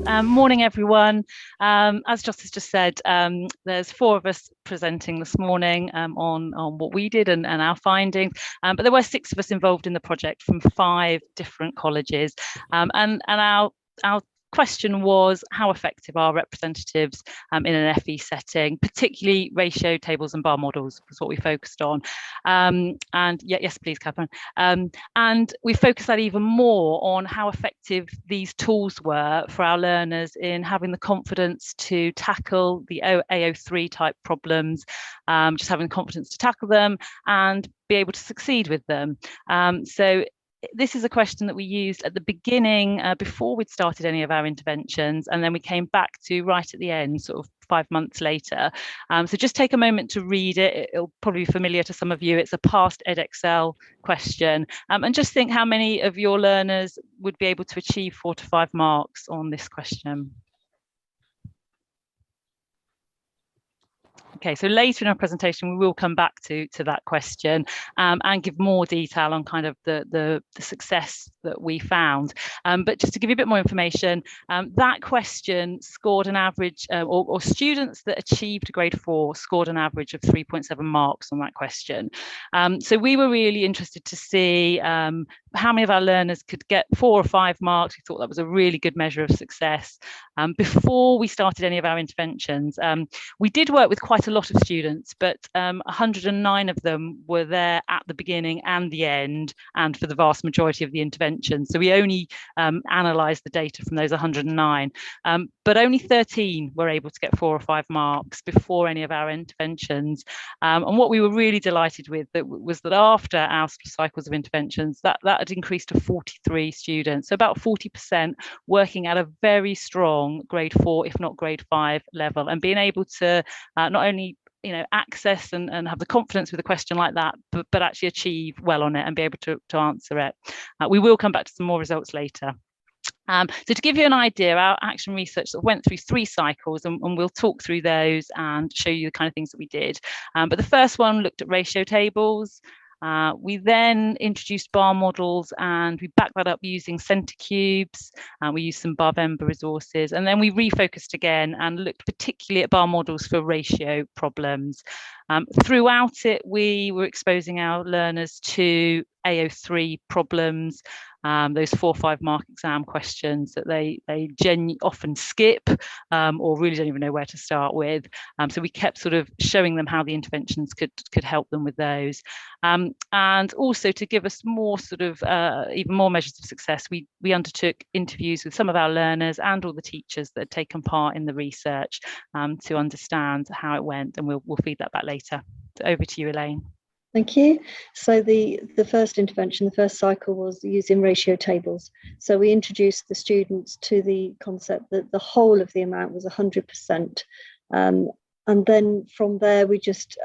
Morning, everyone. As Joss has just said, there's 4 of us presenting this morning on what we did and our findings, but there were 6 of us involved in the project from 5 different colleges, and our question was, how effective are representatives in an FE setting, particularly ratio tables and bar models was what we focused on. And yes, please, Catherine. And we focused that even more on how effective these tools were for our learners in having the confidence to tackle the AO3 type problems, just having the confidence to tackle them and be able to succeed with them. So this is a question that we used at the beginning before we'd started any of our interventions, and then we came back to right at the end, sort of 5 months later. So just take a moment to read it. It'll probably be familiar to some of you. It's a past Edexcel question, and just think how many of your learners would be able to achieve 4 to 5 marks on this question. Okay, so later in our presentation, we will come back to that question and give more detail on kind of the success that we found. But just to give you a bit more information, that question scored an average, or students that achieved grade 4 scored an average of 3.7 marks on that question. So we were really interested to see how many of our learners could get 4 or 5 marks. We thought that was a really good measure of success. Before we started any of our interventions, we did work with quite a lot of students, but 109 of them were there at the beginning and the end, and for the vast majority of the intervention. So we only analysed the data from those 109, but only 13 were able to get 4 or 5 marks before any of our interventions. And what we were really delighted with was that after our cycles of interventions, that had increased to 43 students, so about 40% working at a very strong grade 4, if not grade 5 level, and being able to not only access and have the confidence with a question like that, but actually achieve well on it and be able to answer it. We will come back to some more results later. So to give you an idea, our action research sort of went through 3 cycles, and we'll talk through those and show you the kind of things that we did. But the first one looked at ratio tables. We then introduced bar models, and we backed that up using centre cubes. We used some Barvember resources, and then we refocused again and looked particularly at bar models for ratio problems. Throughout it, we were exposing our learners to AO3 problems, those 4 or 5 mark exam questions that they often skip or really don't even know where to start with. So we kept sort of showing them how the interventions could help them with those. And also to give us more sort of even more measures of success, we undertook interviews with some of our learners and all the teachers that had taken part in the research to understand how it went, and we'll feed that back later. So over to you, Elaine. Thank you. So the first intervention, the first cycle, was using ratio tables. So we introduced the students to the concept that the whole of the amount was 100%. And then from there, we just,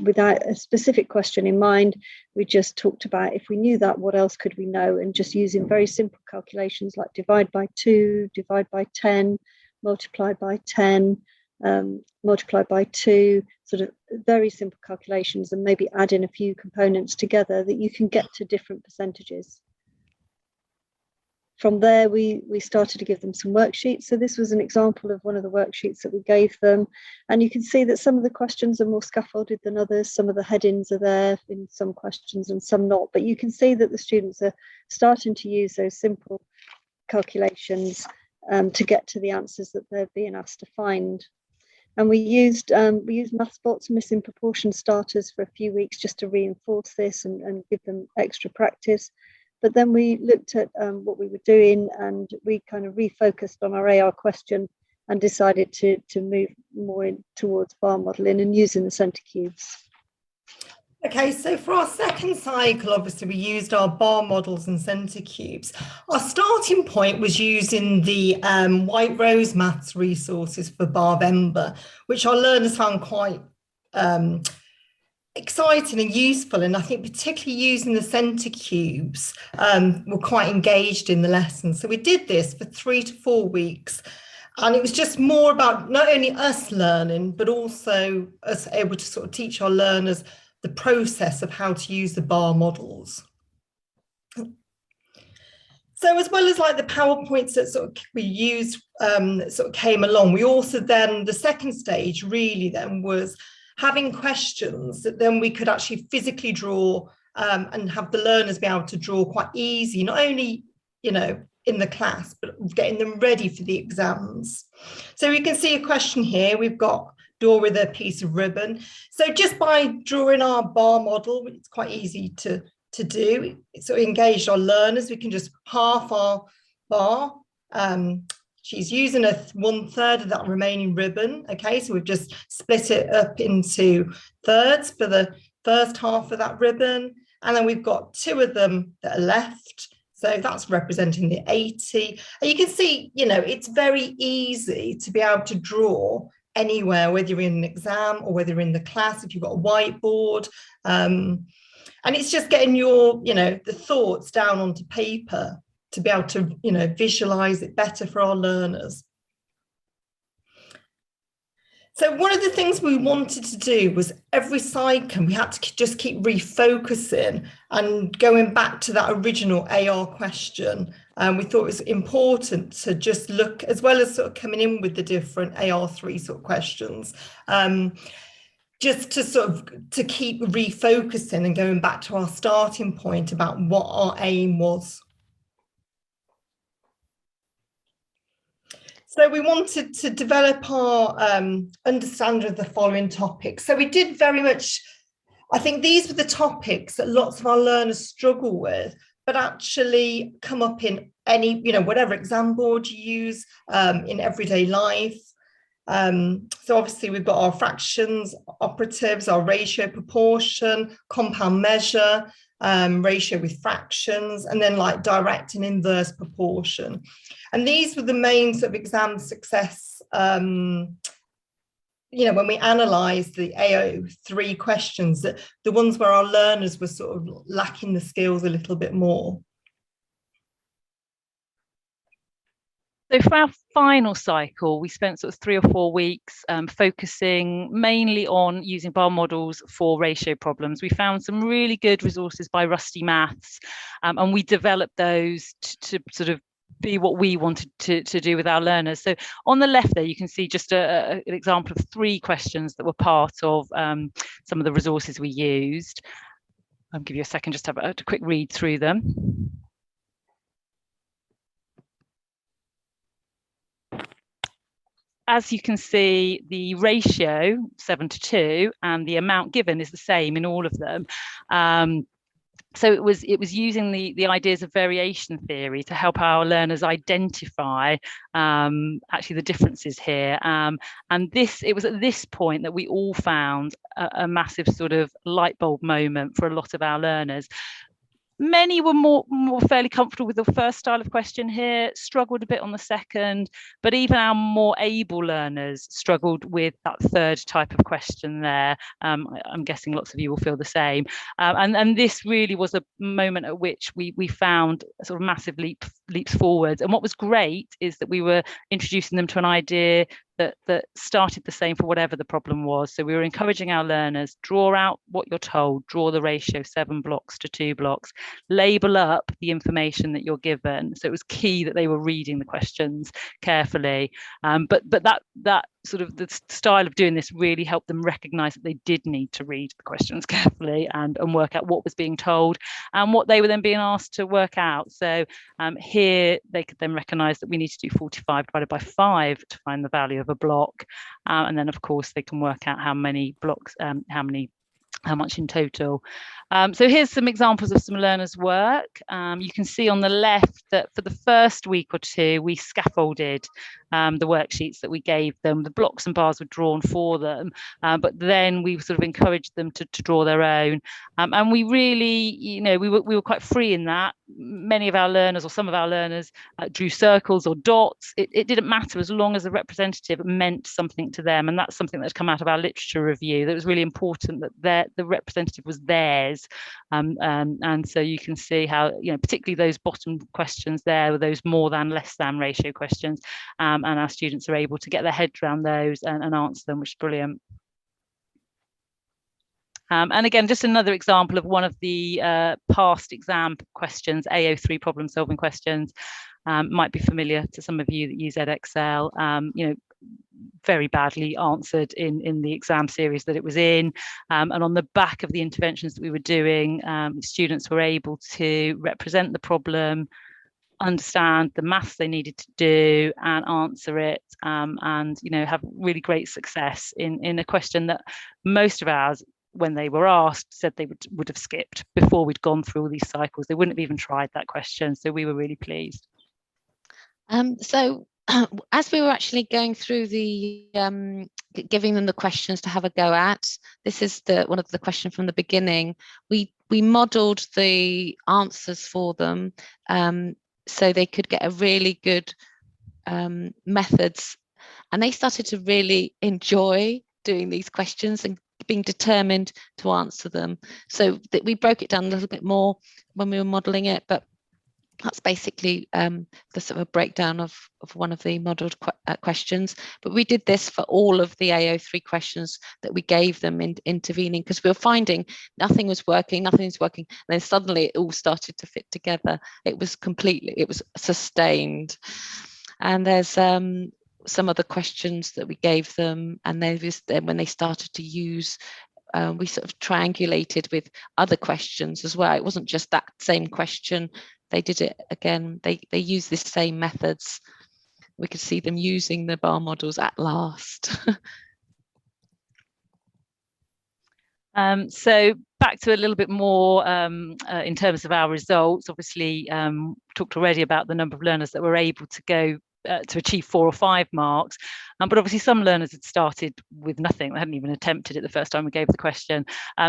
without a specific question in mind, we just talked about, if we knew that, what else could we know? And just using very simple calculations like divide by 2, divide by 10, multiply by 10, multiply by 2, sort of very simple calculations, and maybe add in a few components together that you can get to different percentages. From there, we started to give them some worksheets. So this was an example of one of the worksheets that we gave them. And you can see that some of the questions are more scaffolded than others. Some of the headings are there in some questions and some not. But you can see that the students are starting to use those simple calculations to get to the answers that they're being asked to find. And we used MathSpots missing proportion starters for a few weeks just to reinforce this and give them extra practice. But then we looked at what we were doing, and we kind of refocused on our AR question and decided to move more in towards bar modelling and using the centre cubes. Okay, so for our second cycle, obviously we used our bar models and centre cubes. Our starting point was using the White Rose Maths resources for Barvember, which our learners found quite exciting and useful. And I think particularly using the centre cubes were quite engaged in the lesson. So we did this for 3 to 4 weeks. And it was just more about not only us learning, but also us able to sort of teach our learners the process of how to use the bar models. So as well as like the PowerPoints that sort of we used that sort of came along, we also then, the second stage really then was having questions that then we could actually physically draw and have the learners be able to draw quite easy, not only, you know, in the class, but getting them ready for the exams. So you can see a question here. We've got draw with a piece of ribbon. So just by drawing our bar model, it's quite easy to do. So engaged our learners. We can just half our bar. She's using 1/3 of that remaining ribbon. Okay, so we've just split it up into thirds for the first half of that ribbon. And then we've got 2 of them that are left. So that's representing the 80. And you can see, you know, it's very easy to be able to draw anywhere, whether you're in an exam or whether you're in the class, if you've got a whiteboard. And it's just getting your, you know, the thoughts down onto paper to be able to, you know, visualize it better for our learners. So one of the things we wanted to do was every cycle, we had to just keep refocusing and going back to that original AR question. We thought it was important to just look, as well as sort of coming in with the different AR3 sort of questions, just to sort of to keep refocusing and going back to our starting point about what our aim was. So we wanted to develop our understanding of the following topics. So we did very much, I think these were the topics that lots of our learners struggle with, but actually come up in any, you know, whatever exam board you use in everyday life. So obviously we've got our fractions, operatives, our ratio, proportion, compound measure, ratio with fractions, and then like direct and inverse proportion. And these were the main sort of exam success, you know, when we analysed the AO3 questions, that the ones where our learners were sort of lacking the skills a little bit more. So for our final cycle, we spent sort of 3 or 4 weeks focusing mainly on using bar models for ratio problems. We found some really good resources by Rusty Maths, and we developed those to sort of be what we wanted to do with our learners. So on the left there, you can see just an example of 3 questions that were part of some of the resources we used. I'll give you a second just to have a quick read through them. As you can see, the ratio 7:2 and the amount given is the same in all of them. So it was using the ideas of variation theory to help our learners identify actually the differences here. And it was at this point that we all found a massive sort of light bulb moment for a lot of our learners. Many were more fairly comfortable with the first style of question here, struggled a bit on the second, but even our more able learners struggled with that third type of question there. I'm guessing lots of you will feel the same. And this really was a moment at which we found sort of massive leaps forward. And what was great is that we were introducing them to an idea that started the same for whatever the problem was. So we were encouraging our learners, draw out what you're told, draw the ratio 7 blocks to 2 blocks, label up the information that you're given. So it was key that they were reading the questions carefully. But that sort of the style of doing this really helped them recognize that they did need to read the questions carefully and work out what was being told and what they were then being asked to work out. So here they could then recognize that we need to do 45 divided by 5 to find the value of a block. And then of course they can work out how many blocks, how much in total. So here's some examples of some learners' work. You can see on the left that for the first week or 2, we scaffolded the worksheets that we gave them. The blocks and bars were drawn for them, but then we sort of encouraged them to draw their own. And we really, you know, we were quite free in that. Many of our learners, or some of our learners, drew circles or dots. It didn't matter as long as the representative meant something to them. And that's something that's come out of our literature review. That was really important that the representative was theirs. And so you can see how, you know, particularly those bottom questions there were those more than, less than ratio questions. And our students are able to get their heads around those and answer them, which is brilliant. And again, just another example of one of the past exam questions, AO3 problem solving questions. Might be familiar to some of you that use Edexcel. You know, very badly answered in the exam series that it was in. And on the back of the interventions that we were doing, students were able to represent the problem, understand the maths they needed to do, and answer it, and you know, have really great success in a question that most of ours, when they were asked, said they would have skipped before we'd gone through all these cycles. They wouldn't have even tried that question, so we were really pleased. So as we were actually going through the giving them the questions to have a go at, this is one of the questions from the beginning. We modelled the answers for them so they could get a really good methods, and they started to really enjoy doing these questions and being determined to answer them. So that we broke it down a little bit more when we were modelling it, but that's basically the sort of breakdown of one of the modelled questions. But we did this for all of the AO3 questions that we gave them in intervening, because we were finding nothing was working, and then suddenly it all started to fit together. It was sustained. And there's some other questions that we gave them, and then when they started to use, we sort of triangulated with other questions as well. It wasn't just that same question. They did it again. They used the same methods. We could see them using the bar models at last. So back to a little bit more in terms of our results. Obviously, talked already about the number of learners that were able to go to achieve 4 or 5 marks, but obviously some learners had started with nothing. They hadn't even attempted it the first time we gave the question.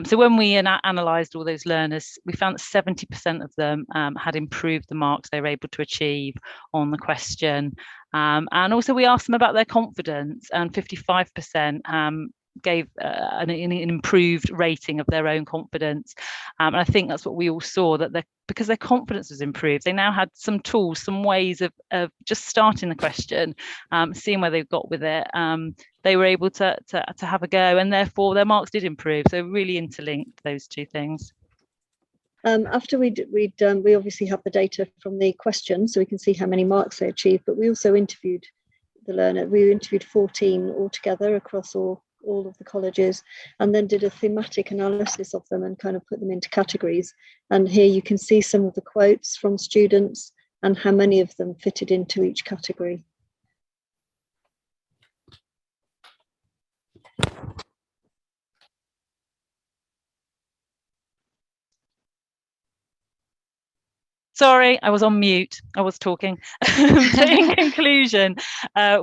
So when we analysed all those learners, we found that 70% of them had improved the marks they were able to achieve on the question. And also we asked them about their confidence, and 55% gave an improved rating of their own confidence. And I think that's what we all saw, that because their confidence was improved, they now had some tools, some ways of just starting the question, seeing where they've got with it. They were able to have a go, and therefore their marks did improve. So really interlinked, those two things. After we obviously have the data from the question, so we can see how many marks they achieved, but we also interviewed the learner. We interviewed 14 altogether across all of the colleges, and then did a thematic analysis of them and kind of put them into categories. And here you can see some of the quotes from students and how many of them fitted into each category. Sorry, I was on mute. I was talking. So in conclusion,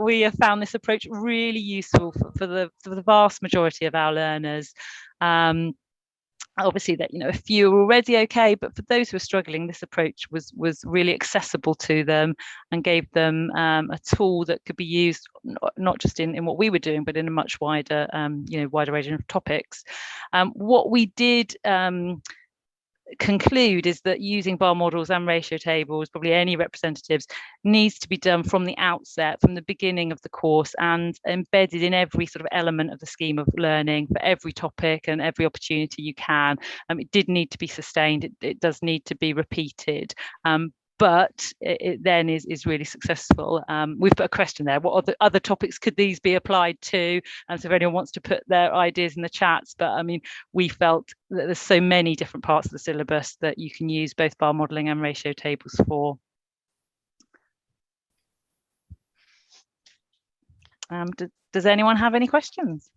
we have found this approach really useful for the vast majority of our learners. Obviously, that a few are already okay, but for those who are struggling, this approach was really accessible to them and gave them a tool that could be used not just in what we were doing, but in a much wider wider range of topics. What we did conclude is that using bar models and ratio tables, probably any representatives, needs to be done from the outset, from the beginning of the course, and embedded in every sort of element of the scheme of learning for every topic and every opportunity you can. It did need to be sustained. It does need to be repeated. But it then is really successful. We've put a question there. What other topics could these be applied to? And so if anyone wants to put their ideas in the chats, but I mean, we felt that there's so many different parts of the syllabus that you can use both bar modelling and ratio tables for. Does anyone have any questions?